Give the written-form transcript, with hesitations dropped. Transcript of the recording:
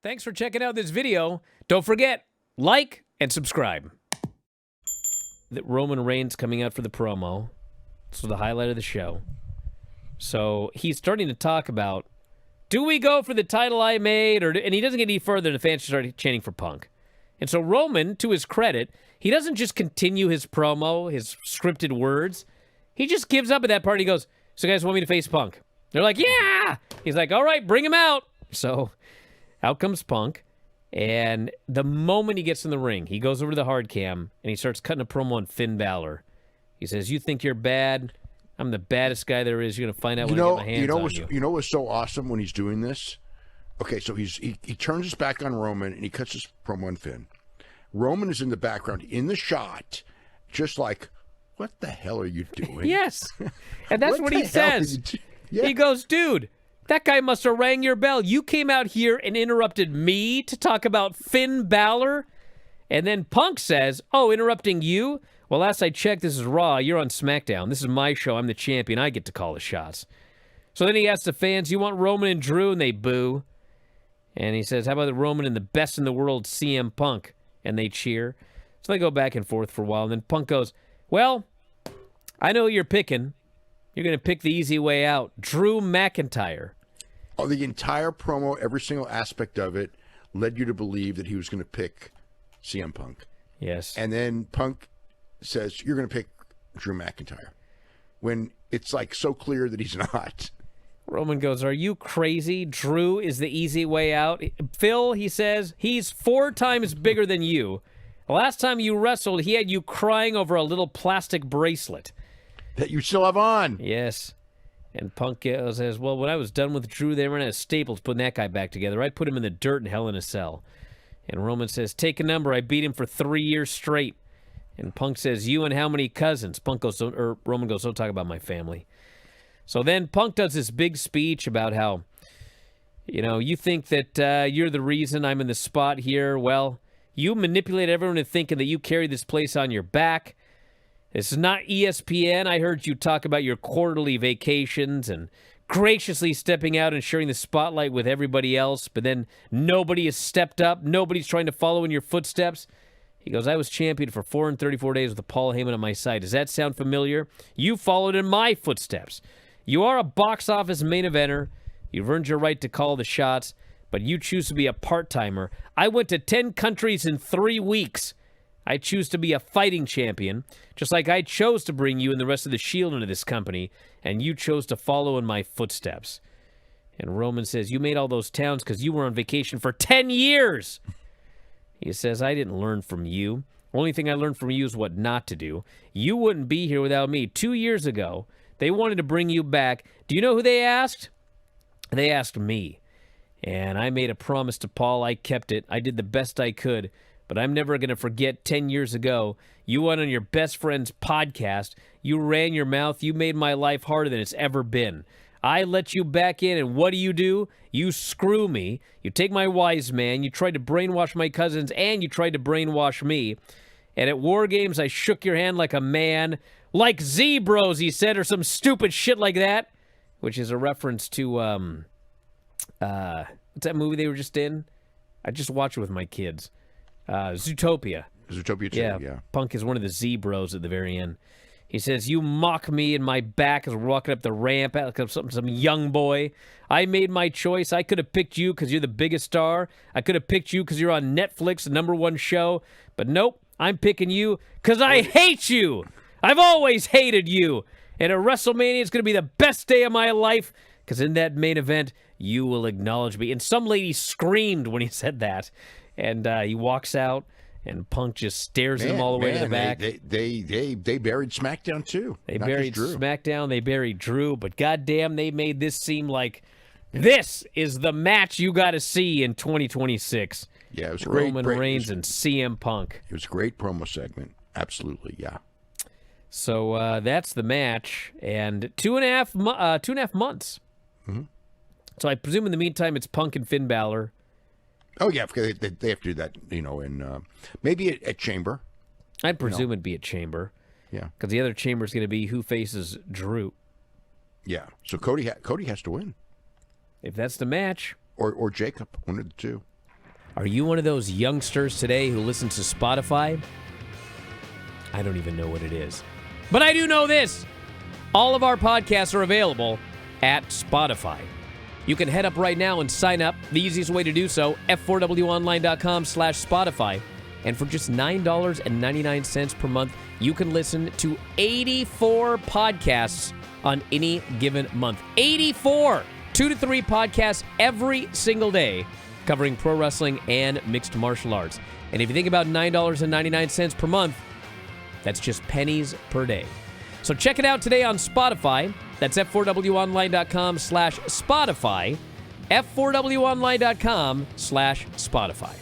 Thanks for checking out this video. Don't forget, like and subscribe. That Roman Reigns coming out for the promo. This was the highlight of the show. So he's starting to talk about, do we go for the title I made? And he doesn't get any further, and the fans start chanting for Punk. And so Roman, to his credit, he doesn't just continue his promo, his scripted words. He just gives up at that part. He goes, so you guys want me to face Punk? They're like, yeah! He's like, all right, bring him out. So out comes Punk. And the moment he gets in the ring, he goes over to the hard cam, and he starts cutting a promo on Finn Balor. He says, you think you're bad? I'm the baddest guy there is. You're going to find out when I get my hands on you. You know what's so awesome when he's doing this? Okay, so he turns his back on Roman, and he cuts his promo on Finn. Roman is in the background, in the shot, just like, what the hell are you doing? Yes. And that's what he says. Yeah. He goes, dude, that guy must have rang your bell. You came out here and interrupted me to talk about Finn Balor? And then Punk says, oh, interrupting you? Well, last I checked, this is Raw. You're on SmackDown. This is my show. I'm the champion. I get to call the shots. So then he asks the fans, you want Roman and Drew? And they boo. And he says, how about the Roman and the best in the world, CM Punk? And they cheer. So they go back and forth for a while. And then Punk goes, well, I know who you're picking. You're going to pick the easy way out. Drew McIntyre. Oh, the entire promo, every single aspect of it, led you to believe that he was going to pick CM Punk. Yes. And then Punk says, you're going to pick Drew McIntyre. When it's like so clear that he's not. Roman goes, are you crazy? Drew is the easy way out. Phil, he says, he's 4 times bigger than you. The last time you wrestled, he had you crying over a little plastic bracelet. That you still have on. Yes. And Punk says, well, when I was done with Drew, they ran out of staples putting that guy back together. I'd put him in the dirt in Hell in a Cell. And Roman says, take a number. I beat him for 3 years straight. And Punk says, you and how many cousins? Roman goes, don't talk about my family. So then Punk does this big speech about how, you think that you're the reason I'm in the spot here. Well, you manipulate everyone into thinking that you carry this place on your back. This is not ESPN. I heard you talk about your quarterly vacations and graciously stepping out and sharing the spotlight with everybody else, but then nobody has stepped up. Nobody's trying to follow in your footsteps. He goes, I was champion for 434 days with Paul Heyman on my side. Does that sound familiar? You followed in my footsteps. You are a box office main eventer. You've earned your right to call the shots, but you choose to be a part-timer. I went to 10 countries in 3 weeks. I choose to be a fighting champion, just like I chose to bring you and the rest of the Shield into this company, and you chose to follow in my footsteps. And Roman says, you made all those towns because you were on vacation for 10 years. He says, I didn't learn from you. Only thing I learned from you is what not to do. You wouldn't be here without me. 2 years ago, they wanted to bring you back. Do you know who they asked? They asked me. And I made a promise to Paul. I kept it. I did the best I could. But I'm never going to forget 10 years ago, you went on your best friend's podcast. You ran your mouth. You made my life harder than it's ever been. I let you back in, and what do? You screw me. You take my wise man. You tried to brainwash my cousins, and you tried to brainwash me. And at War Games, I shook your hand like a man. Like Z-Bros, he said, or some stupid shit like that. Which is a reference to, what's that movie they were just in? I just watched it with my kids. Zootopia. Zootopia 2, yeah. Punk is one of the Z-Bros at the very end. He says, you mock me in my back as we're walking up the ramp, like some young boy. I made my choice. I could have picked you because you're the biggest star. I could have picked you because you're on Netflix, the #1 show. But nope, I'm picking you because I hate you. I've always hated you. And at WrestleMania, it's going to be the best day of my life because in that main event, you will acknowledge me. And some lady screamed when he said that. And he walks out, and Punk just stares at him all the way to the back. They buried SmackDown, too. They buried SmackDown. They buried Drew. But goddamn, they made this seem like this is the match you got to see in 2026. Yeah, it was Roman Reigns and CM Punk. It was a great promo segment. Absolutely, yeah. So that's the match. And 2.5 months. Mm-hmm. So I presume in the meantime, it's Punk and Finn Balor. Oh, yeah, because they have to do that, in maybe at Chamber. I'd presume it'd be at Chamber. Yeah. Because the other Chamber is going to be who faces Drew. Yeah. So Cody has to win. If that's the match. Or Jacob, one of the two. Are you one of those youngsters today who listens to Spotify? I don't even know what it is. But I do know this. All of our podcasts are available at Spotify. You can head up right now and sign up. The easiest way to do so, f4wonline.com/Spotify. And for just $9.99 per month, you can listen to 84 podcasts on any given month. 84! 2 to 3 podcasts every single day covering pro wrestling and mixed martial arts. And if you think about $9.99 per month, that's just pennies per day. So check it out today on Spotify. That's f4wonline.com/Spotify. f4wonline.com/Spotify.